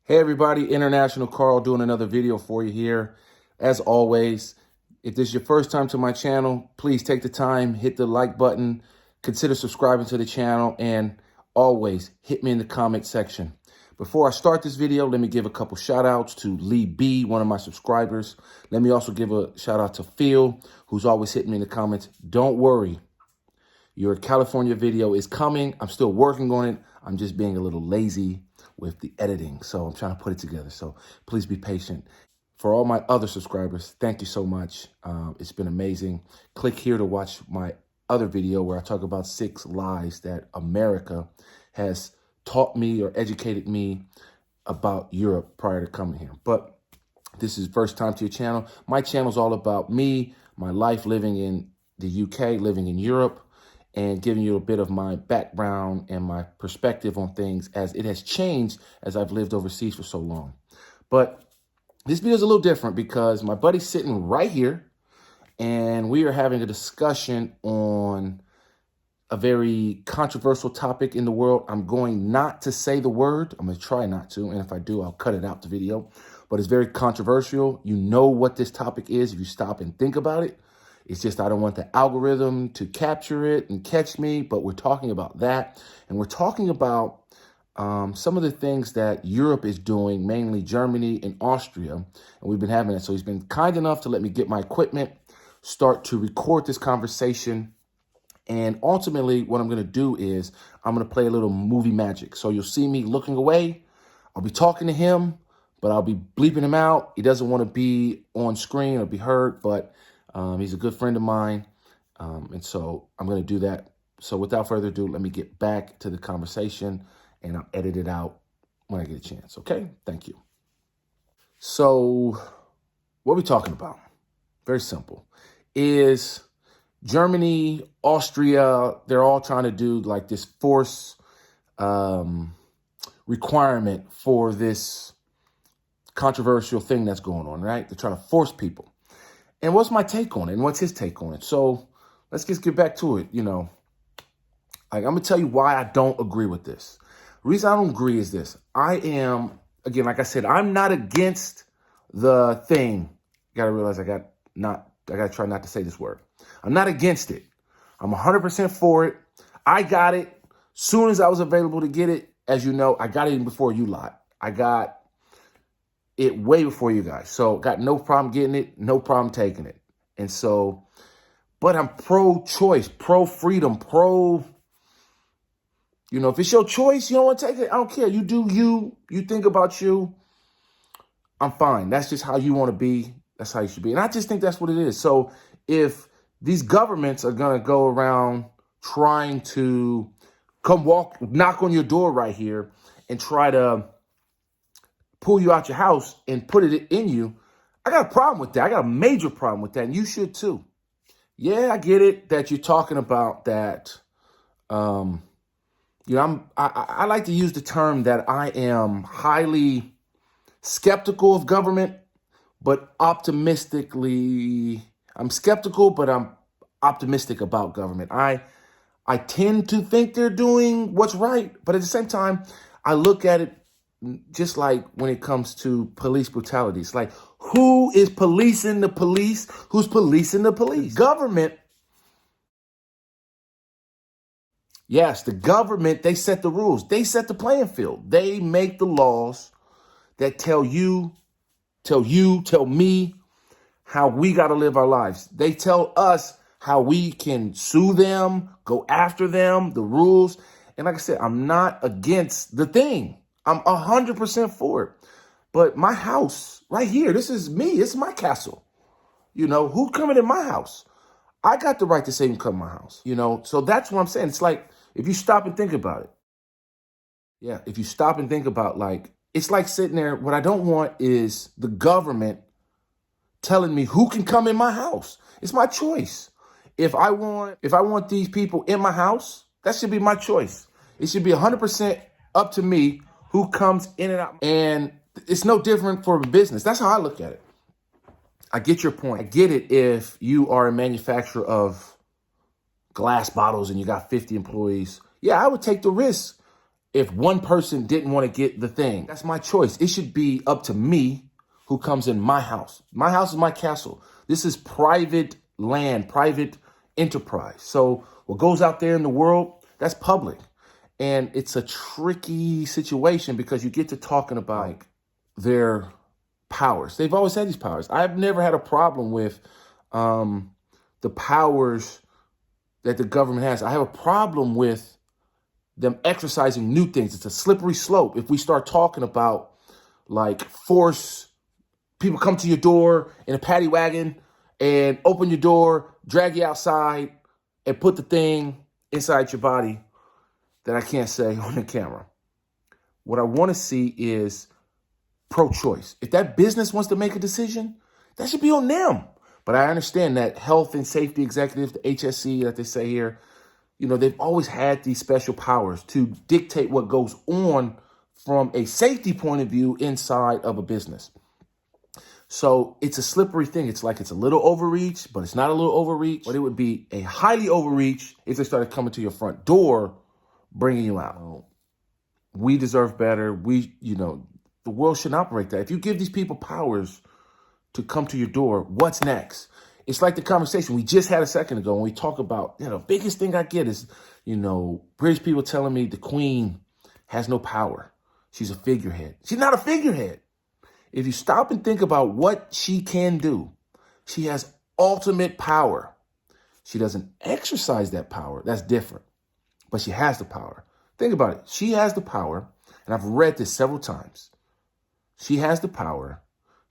Hey everybody, International Carl doing another video for you here. As always, if this is your first time to my channel, please take the time, hit the like button, consider subscribing to the channel, and always hit me in the comment section. Before I start this video, let me give a couple shout outs to Lee B, one of my subscribers. Let me also give a shout out to Phil, who's always hitting me in the comments. Don't worry, your California video is coming. I'm still working on it. I'm just being a little lazy with the editing. So I'm trying to put it together. So please be patient. For all my other subscribers, thank you so much. It's been amazing. Click here to watch my other video where I talk about 6 lies that America has taught me or educated me about Europe prior to coming here. But this is first time to your channel. My channel is all about me, my life living in the UK, living in Europe, and giving you a bit of my background and my perspective on things as it has changed as I've lived overseas for so long. But this video is a little different because my buddy's sitting right here and we are having a discussion on a very controversial topic in the world. I'm going not to say the word. I'm going to try not to. And if I do, I'll cut it out the video. But it's very controversial. You know what this topic is if you stop and think about it. It's just I don't want the algorithm to capture it and catch me, but we're talking about that. And we're talking about some of the things that Europe is doing, mainly Germany and Austria. And we've been having it. So he's been kind enough to let me get my equipment, start to record this conversation. And ultimately, what I'm going to do is I'm going to play a little movie magic. So you'll see me looking away. I'll be talking to him, but I'll be bleeping him out. He doesn't want to be on screen or be heard, but he's a good friend of mine, and so I'm going to do that. So without further ado, let me get back to the conversation, and I'll edit it out when I get a chance, okay? Thank you. So what are we talking about? Very simple. Is Germany, Austria, they're all trying to do like this force requirement for this controversial thing that's going on, right? They're trying to force people. And what's my take on it? And what's his take on it? So let's just get back to it. You know, I'm going to tell you why I don't agree with this. The reason I don't agree is this. I am, again, like I said, I'm not against the thing. You got to realize I got to try not to say this word. I'm not against it. I'm 100% for it. I got it soon as I was available to get it. As you know, I got it even before you lot. I got it way before you guys. So got no problem getting it, no problem taking it. And so, but I'm pro-choice, pro-freedom, you know, if it's your choice, you don't want to take it, I don't care. You do you think about you, I'm fine. That's just how you want to be. That's how you should be. And I just think that's what it is. So if these governments are going to go around trying to knock on your door right here and try to pull you out your house and put it in you, I got a problem with that. I got a major problem with that, and you should too. Yeah, I get it that you're talking about that. You know, I like to use the term that I am highly skeptical of government, but I'm skeptical, but I'm optimistic about government. I tend to think they're doing what's right, but at the same time, I look at it just like when it comes to police brutality. It's like, who is policing the police? Who's policing the police? Government. Yes, the government, they set the rules. They set the playing field. They make the laws that tell me how we got to live our lives. They tell us how we can sue them, go after them, the rules. And like I said, I'm not against the thing. I'm 100% for it. But my house right here, this is me. It's my castle. You know, who coming in my house? I got the right to say who come in my house. You know, so that's what I'm saying. It's like, if you stop and think about it. Yeah, if you stop and think about, like, it's like sitting there. What I don't want is the government telling me who can come in my house. It's my choice. If I want these people in my house, that should be my choice. It should be 100% up to me who comes in and out. And it's no different for a business. That's how I look at it. I get your point. I get it if you are a manufacturer of glass bottles and you got 50 employees. Yeah, I would take the risk if one person didn't want to get the thing. That's my choice. It should be up to me who comes in my house. My house is my castle. This is private land, private enterprise. So what goes out there in the world, that's public. And it's a tricky situation because you get to talking about like their powers. They've always had these powers. I've never had a problem with the powers that the government has. I have a problem with them exercising new things. It's a slippery slope. If we start talking about like force, people come to your door in a paddy wagon and open your door, drag you outside, and put the thing inside your body that I can't say on the camera. What I want to see is pro-choice. If that business wants to make a decision, that should be on them. But I understand that health and safety executives, the HSC that they say here, you know, they've always had these special powers to dictate what goes on from a safety point of view inside of a business. So it's a slippery thing. It's like it's a little overreach, but it's not a little overreach. But it would be a highly overreach if they started coming to your front door, bringing you out. We deserve better. The world shouldn't operate that. If you give these people powers to come to your door, what's next? It's like the conversation we just had a second ago when we talk about, biggest thing I get is, British people telling me the Queen has no power. She's a figurehead. She's not a figurehead. If you stop and think about what she can do, she has ultimate power. She doesn't exercise that power. That's different. But she has the power. Think about it. She has the power, and I've read this several times. She has the power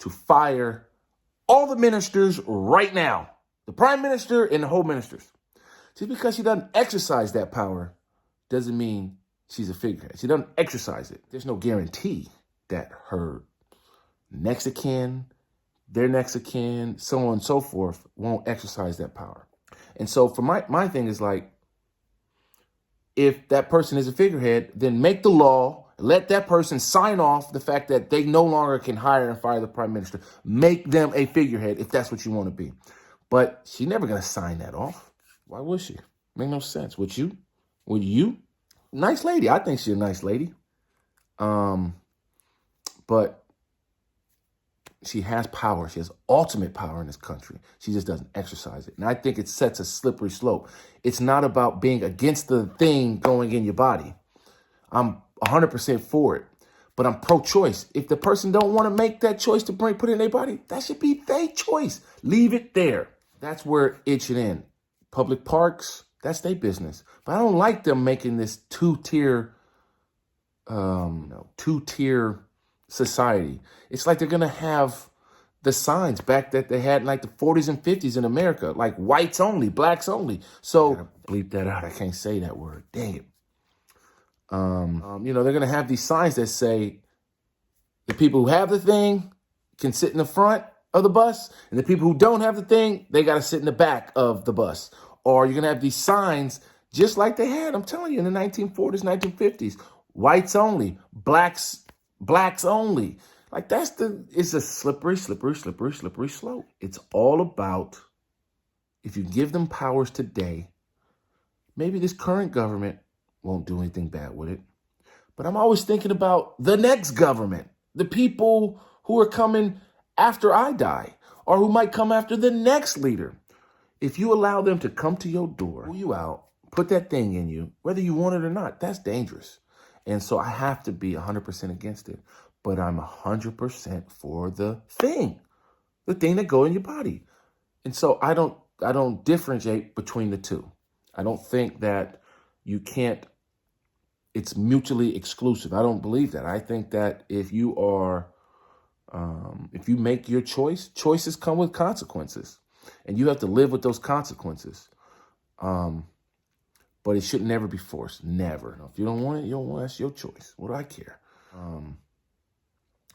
to fire all the ministers right now, the prime minister and the whole ministers. Just because she doesn't exercise that power doesn't mean she's a figurehead. She doesn't exercise it. There's no guarantee that her next of kin, their next of kin, so on and so forth, won't exercise that power. And so for my thing is like, if that person is a figurehead, then make the law, let that person sign off the fact that they no longer can hire and fire the prime minister. Make them a figurehead if that's what you want to be. But she's never going to sign that off. Why would she? Make no sense. Would you? Would you? Nice lady. I think she's a nice lady. But she has power. She has ultimate power in this country. She just doesn't exercise it. And I think it sets a slippery slope. It's not about being against the thing going in your body. I'm 100% for it, but I'm pro-choice. If the person don't want to make that choice to put it in their body, that should be their choice. Leave it there. That's where it should end. Public parks, that's their business. But I don't like them making this two-tier society. It's like they're going to have the signs back that they had in like the 40s and 50s in America, like whites only, blacks only. So I gotta bleep that out. I can't say that word. Dang it. They're going to have these signs that say the people who have the thing can sit in the front of the bus, and the people who don't have the thing, they got to sit in the back of the bus. Or you're going to have these signs just like they had, I'm telling you, in the 1940s, 1950s, whites only, blacks only. Like it's a slippery slope. It's all about, if you give them powers today, maybe this current government won't do anything bad with it. But I'm always thinking about the next government, the people who are coming after I die, or who might come after the next leader. If you allow them to come to your door, pull you out, put that thing in you, whether you want it or not, that's dangerous. And so I have to be 100% against it. But I'm 100% for the thing that go in your body. And so I don't differentiate between the two. I don't think that you can't, it's mutually exclusive. I don't believe that. I think that if you make your choices come with consequences, and you have to live with those consequences. But it should never be forced. Never. If you don't want it, you don't want it. That's your choice. What do I care?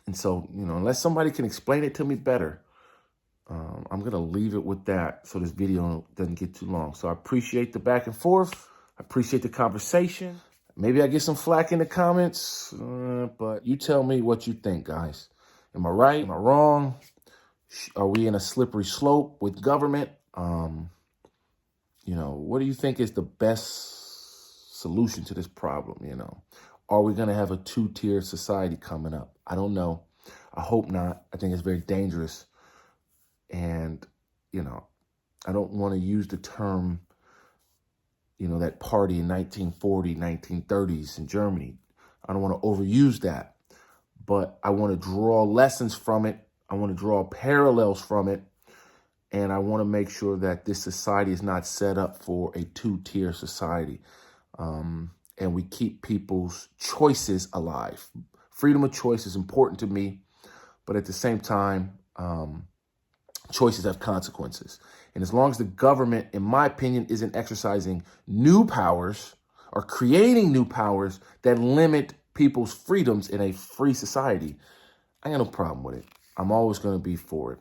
And so, unless somebody can explain it to me better, I'm going to leave it with that so this video doesn't get too long. So I appreciate the back and forth. I appreciate the conversation. Maybe I get some flack in the comments, but you tell me what you think, guys. Am I right? Am I wrong? Are we in a slippery slope with government? What do you think is the best solution to this problem, Are we going to have a two-tier society coming up? I don't know. I hope not. I think it's very dangerous. And, you know, I don't want to use the term, you know, that party in 1940, 1930s in Germany. I don't want to overuse that. But I want to draw lessons from it. I want to draw parallels from it. And I want to make sure that this society is not set up for a two-tier society. And we keep people's choices alive. Freedom of choice is important to me. But at the same time, choices have consequences. And as long as the government, in my opinion, isn't exercising new powers or creating new powers that limit people's freedoms in a free society, I got no problem with it. I'm always going to be for it.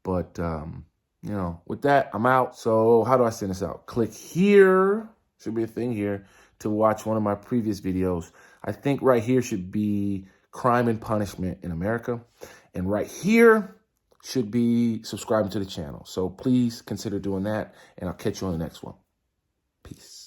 But, you know, with that, I'm out. So how do I send this out? Click here. Should be a thing here to watch one of my previous videos. I think right here should be crime and punishment in America. And right here should be subscribing to the channel. So please consider doing that. And I'll catch you on the next one. Peace.